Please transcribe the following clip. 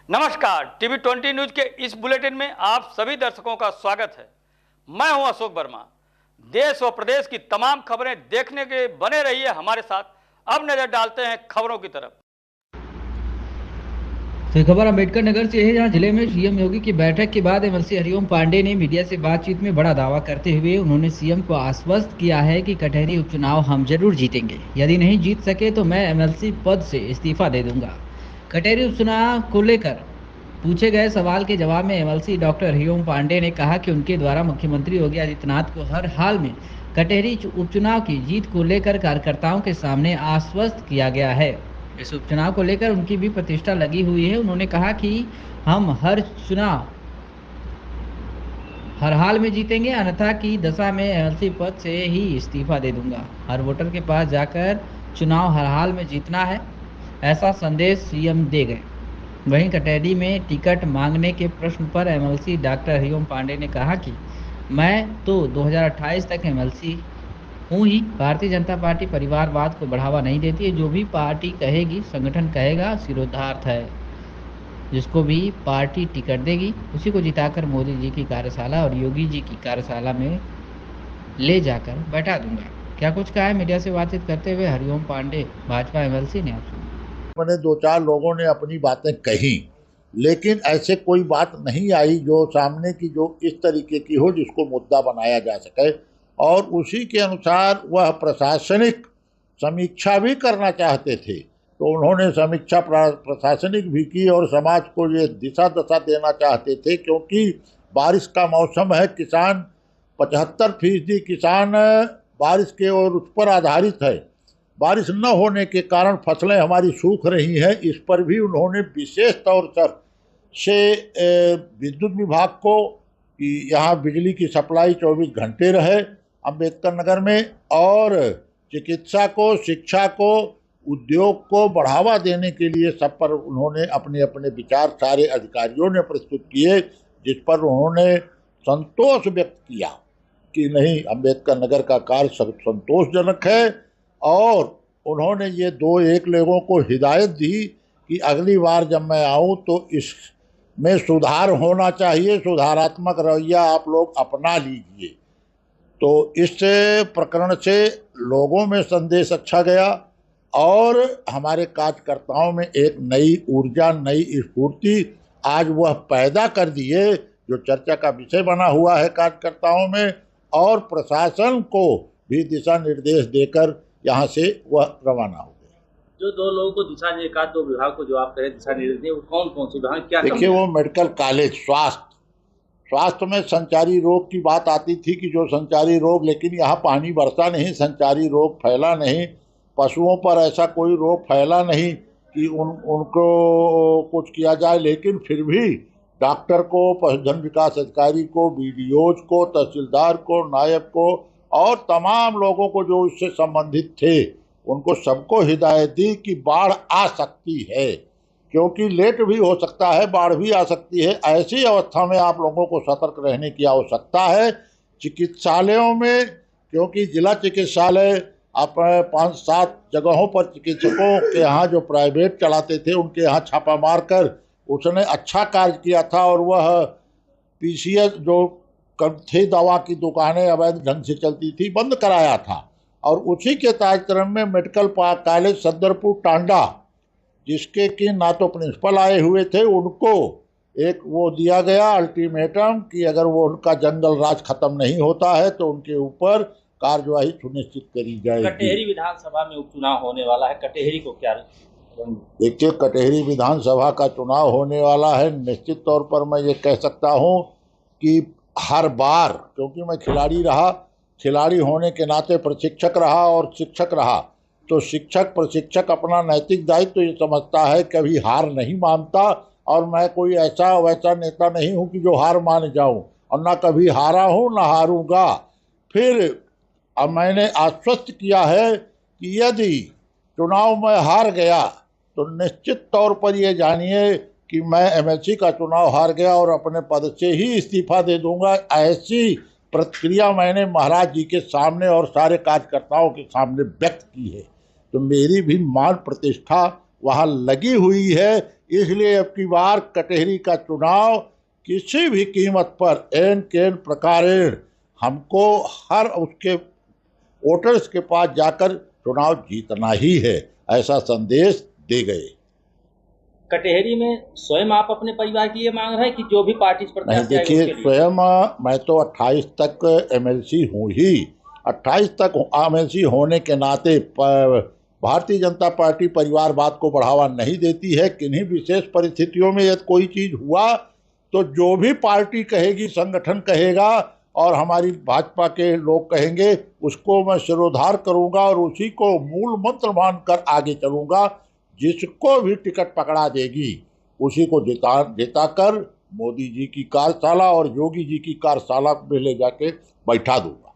नमस्कार, TV 20 news के इस बुलेटिन में आप सभी दर्शकों का स्वागत है। मैं हूं अशोक वर्मा। देश व प्रदेश की तमाम खबरें देखने के बने रहिए हमारे साथ। अब नजर डालते हैं खबरों की तरफ। तो खबर अम्बेडकर नगर से है, जहां जिले में सीएम योगी की बैठक के बाद एमएलसी हरिओम पांडे ने मीडिया से बातचीत में बड़ा दावा करते हुए उन्होंने सीएम को आश्वस्त किया है कि कटहरी उपचुनाव हम जरूर जीतेंगे। यदि नहीं जीत सके तो मैं एमएलसी पद से इस्तीफा दे दूंगा। कटहरी उपचुनाव को लेकर पूछे गए सवाल के जवाब में एमएलसी डॉक्टर हरिओम पांडे ने कहा कि उनके द्वारा मुख्यमंत्री योगी आदित्यनाथ को हर हाल में कटहरी उपचुनाव की जीत को लेकर कार्यकर्ताओं के सामने आश्वस्त किया गया है। इस उपचुनाव को लेकर उनकी भी प्रतिष्ठा लगी हुई है। उन्होंने कहा कि हम हर चुनाव हर हाल में जीतेंगे, अन्यथा की दशा में एमएलसी पद से ही इस्तीफा दे दूंगा। हर वोटर के पास जाकर चुनाव हर हाल में जीतना है, ऐसा संदेश सीएम दे गए। वहीं कटहरी में टिकट मांगने के प्रश्न पर एमएलसी डॉक्टर हरिओम पांडे ने कहा कि मैं तो 2028 तक एमएलसी हूँ ही। भारतीय जनता पार्टी परिवारवाद को बढ़ावा नहीं देती है। जो भी पार्टी कहेगी, संगठन कहेगा, सिरोधार्थ है। जिसको भी पार्टी टिकट देगी उसी को जिताकर मोदी जी की कार्यशाला और योगी जी की कार्यशाला में ले जाकर बैठा दूंगा। क्या कुछ कहा है मीडिया से बातचीत करते हुए हरिओम पांडे, भाजपा एमएलसी ने। मैंने दो चार लोगों ने अपनी बातें कही, लेकिन ऐसे कोई बात नहीं आई जो सामने की जो इस तरीके की हो जिसको मुद्दा बनाया जा सके, और उसी के अनुसार वह प्रशासनिक समीक्षा भी करना चाहते थे। तो उन्होंने समीक्षा प्रशासनिक भी की और समाज को ये दिशा दशा देना चाहते थे, क्योंकि बारिश का मौसम है। किसान 75% किसान बारिश के और उस पर आधारित है। बारिश न होने के कारण फसलें हमारी सूख रही हैं। इस पर भी उन्होंने विशेष तौर से विद्युत विभाग को कि यहाँ बिजली की सप्लाई 24 घंटे रहे अम्बेडकर नगर में, और चिकित्सा को, शिक्षा को, उद्योग को बढ़ावा देने के लिए सब पर उन्होंने अपने अपने विचार सारे अधिकारियों ने प्रस्तुत किए, जिस पर उन्होंने संतोष व्यक्त किया कि नहीं, अम्बेडकर नगर का कार्य संतोषजनक है। और उन्होंने ये 2-1 लोगों को हिदायत दी कि अगली बार जब मैं आऊँ तो इसमें सुधार होना चाहिए, सुधारात्मक रवैया आप लोग अपना लीजिए। तो इस प्रकरण से लोगों में संदेश अच्छा गया और हमारे कार्यकर्ताओं में एक नई ऊर्जा, नई स्फूर्ति आज वह पैदा कर दिए जो चर्चा का विषय बना हुआ है कार्यकर्ताओं में, और प्रशासन को भी दिशा निर्देश देकर यहाँ से वह रवाना हो गए। जो 2 लोगों को दिशा निर्देश, 2 विभाग को जो आप कह रहे दिशा निर्देश दिए, वो कौन कौन से विभाग, क्या? देखिए, वो मेडिकल कॉलेज, स्वास्थ्य में संचारी रोग की बात आती थी कि जो संचारी रोग, लेकिन यहाँ पानी बरसा नहीं, संचारी रोग फैला नहीं, पशुओं पर ऐसा कोई रोग फैला नहीं कि उनको कुछ किया जाए। लेकिन फिर भी डॉक्टर को, पशुधन विकास अधिकारी को, बीडीओज को, तहसीलदार को, नायब को और तमाम लोगों को जो इससे संबंधित थे, उनको सबको हिदायत दी कि बाढ़ आ सकती है, क्योंकि लेट भी हो सकता है, बाढ़ भी आ सकती है। ऐसी अवस्था में आप लोगों को सतर्क रहने की आवश्यकता है। चिकित्सालयों में, क्योंकि जिला चिकित्सालय आप 5-7 जगहों पर चिकित्सकों के यहाँ जो प्राइवेट चलाते थे, उनके यहाँ छापा मारकर उसने अच्छा कार्य किया था, और वह पीसीएस जो थे, दवा की दुकानें अवैध ढंग से चलती थी, बंद कराया था। और उसी के कार्यक्रम में मेडिकल कॉलेज सदरपुर टांडा, जिसके कि ना तो प्रिंसिपल आए हुए थे, उनको एक वो दिया गया अल्टीमेटम कि अगर वो उनका जंगल राज खत्म नहीं होता है तो उनके ऊपर कार्यवाही सुनिश्चित करी जाएगी। कटहरी विधानसभा में उपचुनाव होने वाला है, कटहरी को क्या? देखिए, कटहरी विधानसभा का चुनाव होने वाला है। निश्चित तौर पर मैं ये कह सकता हूँ कि हर बार, क्योंकि मैं खिलाड़ी रहा, खिलाड़ी होने के नाते प्रशिक्षक रहा और शिक्षक रहा, तो शिक्षक प्रशिक्षक अपना नैतिक दायित्व तो ये समझता है, कभी हार नहीं मानता। और मैं कोई ऐसा वैसा नेता नहीं हूँ कि जो हार मान जाऊँ, और ना कभी हारा हूँ ना हारूंगा। फिर अब मैंने आश्वस्त किया है कि यदि चुनाव में हार गया तो निश्चित तौर पर ये जानिए कि मैं एमएलसी का चुनाव हार गया और अपने पद से ही इस्तीफा दे दूंगा। ऐसी प्रतिक्रिया मैंने महाराज जी के सामने और सारे कार्यकर्ताओं के सामने व्यक्त की है। तो मेरी भी मान प्रतिष्ठा वहाँ लगी हुई है, इसलिए अब की बार कटहरी का चुनाव किसी भी कीमत पर एन केन प्रकारेण हमको हर उसके वोटर्स के पास जाकर चुनाव जीतना ही है, ऐसा संदेश दे गए। कटहरी में स्वयं आप अपने परिवार की ये मांग रहे हैं कि जो भी पार्टी नहीं, प्रत्याशी आएगा देखिए, उसके लिए? स्वयं मैं तो 28 तक एमएलसी हूँ ही। 28 तक एमएलसी होने के नाते भारतीय जनता पार्टी परिवारवाद को बढ़ावा नहीं देती है। किन्हीं विशेष परिस्थितियों में यदि कोई चीज हुआ तो जो भी पार्टी कहेगी, संगठन कहेगा और हमारी भाजपा के लोग कहेंगे, उसको मैं सिरोधार करूंगा और उसी को मूल मंत्र मानकर आगे चलूंगा। जिसको भी टिकट पकड़ा देगी उसी को जिताकर मोदी जी की कार्यशाला और योगी जी की कार्यशाला में ले जाके बैठा दूंगा।